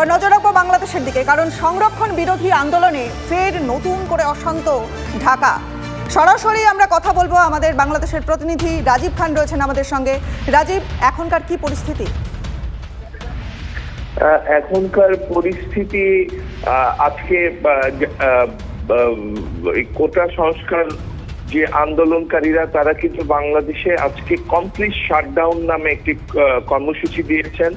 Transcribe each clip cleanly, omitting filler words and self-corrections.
এবার নজর রাখবো বাংলাদেশের দিকে, কারণ সংরক্ষণ বিরোধী আন্দোলনে ফের নতুন করে অশান্ত ঢাকা। সরাসরি আমরা কথা বলবো, আমাদের বাংলাদেশের প্রতিনিধি রাজীব খান রয়েছেন আমাদের সঙ্গে। রাজীব, এখনকার কি পরিস্থিতি? এখনকার পরিস্থিতি আজকে কোটা সংস্কার যে আন্দোলনকারীরা তারা কিন্তু বাংলাদেশে আজকে কমপ্লিট শাটডাউন নামে একটি কর্মসূচি দিয়েছেন।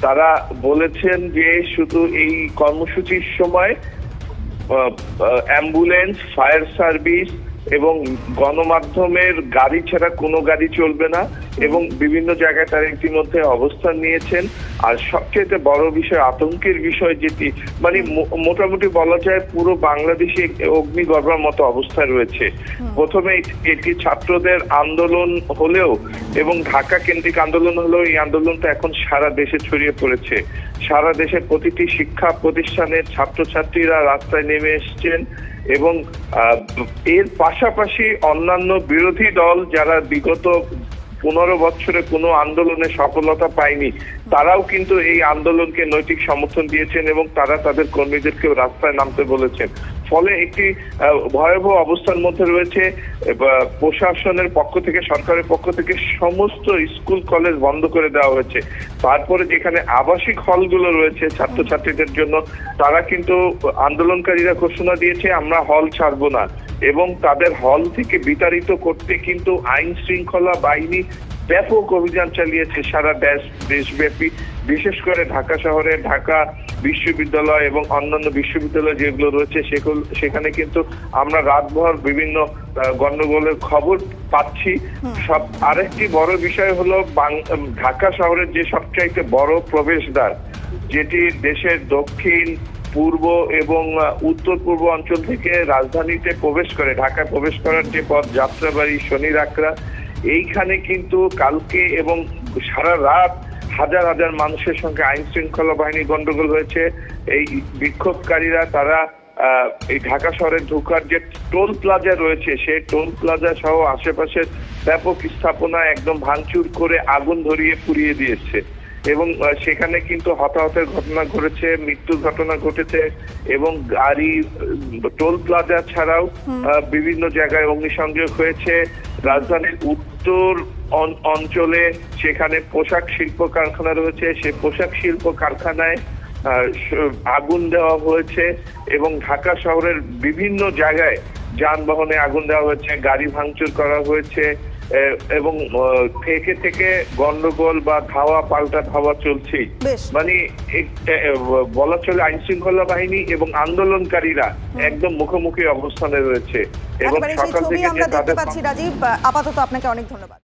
তারা বলেছেন যে শুধু এই কর্মসূচির সময় অ্যাম্বুলেন্স, ফায়ার সার্ভিস এবং গণমাধ্যমের গাড়ি ছাড়া কোনো গাড়ি চলবে না এবং বিভিন্ন জায়গায় তারা ইতিমধ্যে অবস্থান নিয়েছেন। আর সবচেয়ে বড় বিষয়, আতঙ্কের বিষয় যেটি, মানে মোটামুটি বলা যায় পুরো বাংলাদেশে অগ্নিগর্ভার মতো অবস্থা রয়েছে। প্রথমে এটি ছাত্রদের আন্দোলন হলেও এবং ঢাকা কেন্দ্রিক আন্দোলন হলেও এই আন্দোলনটা এখন সারা দেশে ছড়িয়ে পড়েছে। সারা দেশের প্রতিটি শিক্ষা প্রতিষ্ঠানের ছাত্রছাত্রীরা রাস্তায় নেমে এসছেন এবং এর পাশাপাশি অন্যান্য বিরোধী দল যারা বিগত 15 বছরে কোনো আন্দোলনে সফলতা পায়নি তারাও কিন্তু এই আন্দোলনকে নৈতিক সমর্থন দিয়েছেন এবং তারা তাদের কর্মীদেরকে রাস্তায় নামতে বলেছেন। ফলে একটি ভয়াবহ অবস্থার মধ্যে রয়েছে। প্রশাসনের পক্ষ থেকে, সরকারের পক্ষ থেকে সমস্ত স্কুল কলেজ বন্ধ করে দেওয়া হয়েছে। তারপরে যেখানে আবাসিক হলগুলো রয়েছে ছাত্রছাত্রীদের জন্য, তারা কিন্তু আন্দোলনকারীরা ঘোষণা দিয়েছে আমরা হল ছাড়বো না এবং তাদের হল থেকে বিতাড়িত করতে কিন্তু আইন শৃঙ্খলা বাহিনী ব্যাপক অভিযান চালিয়েছে সারা দেশব্যাপী। বিশেষ করে ঢাকা শহরে ঢাকা বিশ্ববিদ্যালয় এবং অন্যান্য বিশ্ববিদ্যালয় যেগুলো রয়েছে সেখানে কিন্তু আমরা রাতভর বিভিন্ন গন্ডগোলের খবর পাচ্ছি। আরেকটি বড় বিষয় হলো ঢাকা শহরের যে সবচাইতে বড় প্রবেশদ্বার, যেটি দেশের দক্ষিণ, পূর্ব এবং উত্তর পূর্ব অঞ্চল থেকে রাজধানীতে প্রবেশ করে, ঢাকায় প্রবেশ করার যে পথ, যাত্রাবাড়ি, শনিরাকড়া, এইখানে কিন্তু কালকে এবং সারা রাত হাজার হাজার মানুষের সঙ্গে আইন শৃঙ্খলা বাহিনী গন্ডগোল হয়েছে। এই বিক্ষোভকারীরা তারা এই ঢাকা শহরে ঢোকার যে টোল প্লাজা রয়েছে সেই টোল প্লাজা সহ আশেপাশের ব্যাপক স্থাপনা একদম ভাঙচুর করে আগুন ধরিয়ে পুড়িয়ে দিয়েছে এবং সেখানে কিন্তু হতাহতের ঘটনা ঘটেছে, মৃত্যুর ঘটনা ঘটেছে এবং গাড়ি, টোল প্লাজা ছাড়াও বিভিন্ন জায়গায় অগ্নিসংযোগ হয়েছে। রাজধানীর উত্তর অঞ্চলে সেখানে পোশাক শিল্প কারখানা রয়েছে, সেই পোশাক শিল্প কারখানায় আগুন দেওয়া হয়েছে এবং ঢাকা শহরের বিভিন্ন জায়গায় যানবাহনে আগুন দেওয়া হয়েছে, গাড়ি ভাঙচুর করা হয়েছে এবং থেকে থেকে গন্ডগোল বা ধাওয়া পাল্টা ধাওয়া চলছেই। মানে বলা চলে আইন শৃঙ্খলা বাহিনী এবং আন্দোলনকারীরা একদম মুখোমুখি অবস্থানে রয়েছে এবং সকাল থেকে আমরা দেখতে পাচ্ছি। রাজীব, আপাতত আপনাকে অনেক ধন্যবাদ।